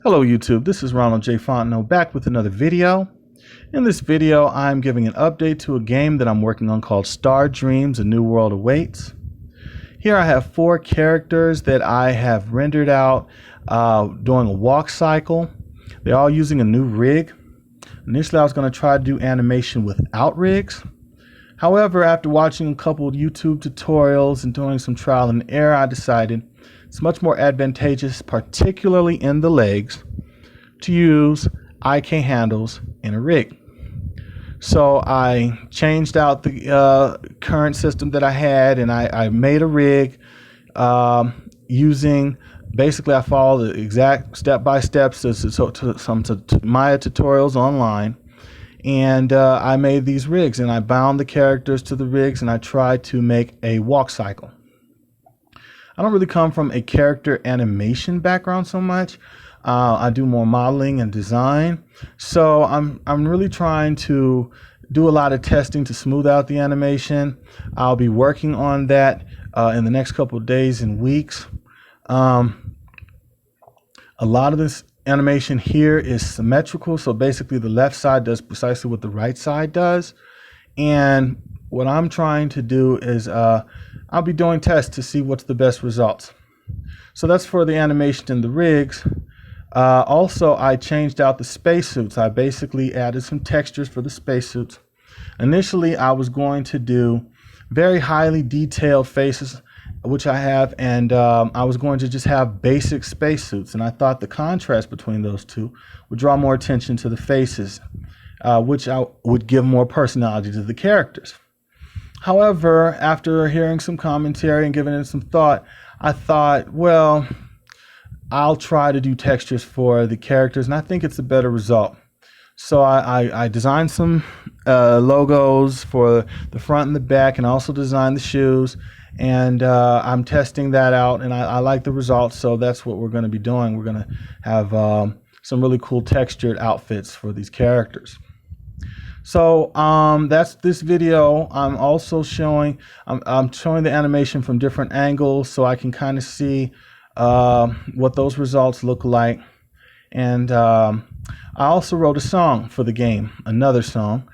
Hello YouTube, this is Ronald J Fontenot back with another video. In this video, I'm giving an update to a game that I'm working on called Star Dreams: A New World Awaits. Here I have 4 characters that I have rendered out during a walk cycle. They're all using a new rig. Initially I was going to try to do animation without rigs. However, after watching a couple of YouTube tutorials and doing some trial and error, I decided it's much more advantageous, particularly in the legs, to use IK handles in a rig. So I changed out the current system that I had, and I made a rig using, basically I followed the exact step-by-steps to some Maya tutorials online. And I made these rigs, and I bound the characters to the rigs, and I tried to make a walk cycle. I don't really come from a character animation background so much. I do more modeling and design. So I'm really trying to do a lot of testing to smooth out the animation. I'll be working on that in the next couple of days and weeks. A lot of this animation here is symmetrical, so basically the left side does precisely what the right side does. And what I'm trying to do is I'll be doing tests to see what's the best results. So that's for the animation in the rigs. Also, I changed out the spacesuits. I basically added some textures for the spacesuits. Initially, I was going to do very highly detailed faces, which I have, and I was going to just have basic spacesuits, and I thought the contrast between those two would draw more attention to the faces, which would give more personality to the characters. However, after hearing some commentary and giving it some thought, I thought, well, I'll try to do textures for the characters, and I think it's a better result. So I designed some logos for the front and the back, and also designed the shoes. And I'm testing that out, and I like the results, so that's what we're going to be doing. We're going to have some really cool textured outfits for these characters. So that's this video. I'm also showing I'm showing the animation from different angles, so I can kind of see what those results look like. And I also wrote a song for the game, another song.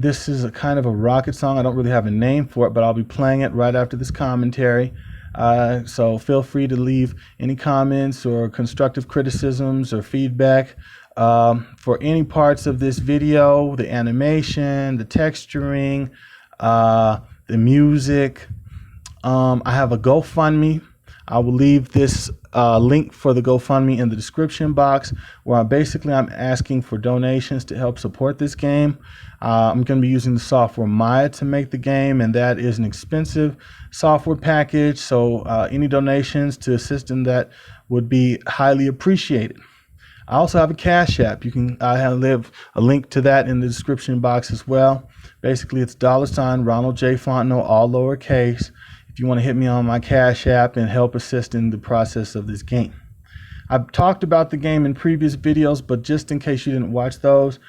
This is a kind of a rocket song. I don't really have a name for it, but I'll be playing it right after this commentary. So feel free to leave any comments or constructive criticisms or feedback for any parts of this video, the animation, the texturing, the music. I have a GoFundMe. I will leave this link for the GoFundMe in the description box, where I'm asking for donations to help support this game. I'm going to be using the software Maya to make the game, and that is an expensive software package, so any donations to assist in that would be highly appreciated. I also have a Cash App. I have a link to that in the description box as well. Basically, it's $ Ronald J Fontenot, all lowercase, if you want to hit me on my Cash App and help assist in the process of this game. I've talked about the game in previous videos, but just in case you didn't watch those,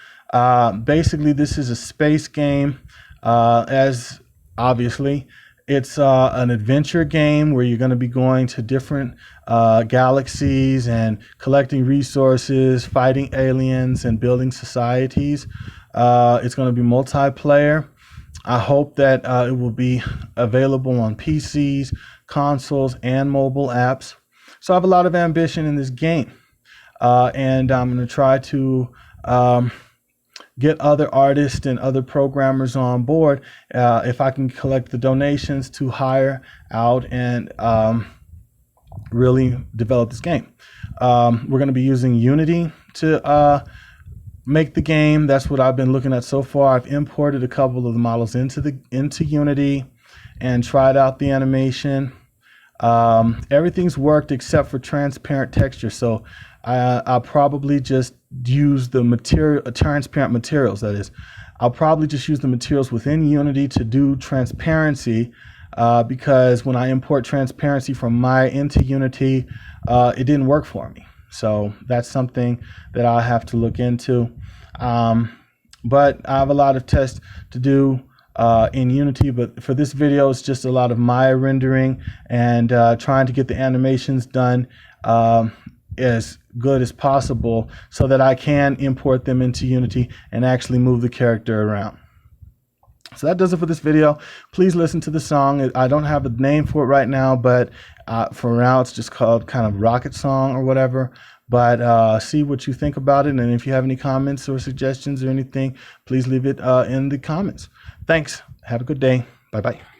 basically this is a space game. As obviously, it's an adventure game where you're going to be going to different galaxies and collecting resources, fighting aliens, and building societies. It's going to be multiplayer. I hope that it will be available on PCs, consoles, and mobile apps. So I have a lot of ambition in this game. And I'm going to try to get other artists and other programmers on board if I can collect the donations to hire out and really develop this game. We're going to be using Unity to make the game. That's what I've been looking at so far. I've imported a couple of the models into Unity and tried out the animation. Everything's worked except for transparent texture, so I'll probably just use the transparent materials. That is, I'll probably just use the materials within Unity to do transparency, because when I import transparency from Maya into Unity, it didn't work for me. So that's something that I'll have to look into. But I have a lot of tests to do in Unity, but for this video it's just a lot of Maya rendering and trying to get the animations done as good as possible so that I can import them into Unity and actually move the character around. So that does it for this video. Please listen to the song. I don't have a name for it right now, but for now it's just called kind of Rocket Song or whatever. But see what you think about it, and if you have any comments or suggestions or anything, please leave it in the comments. Thanks. Have a good day. Bye-bye.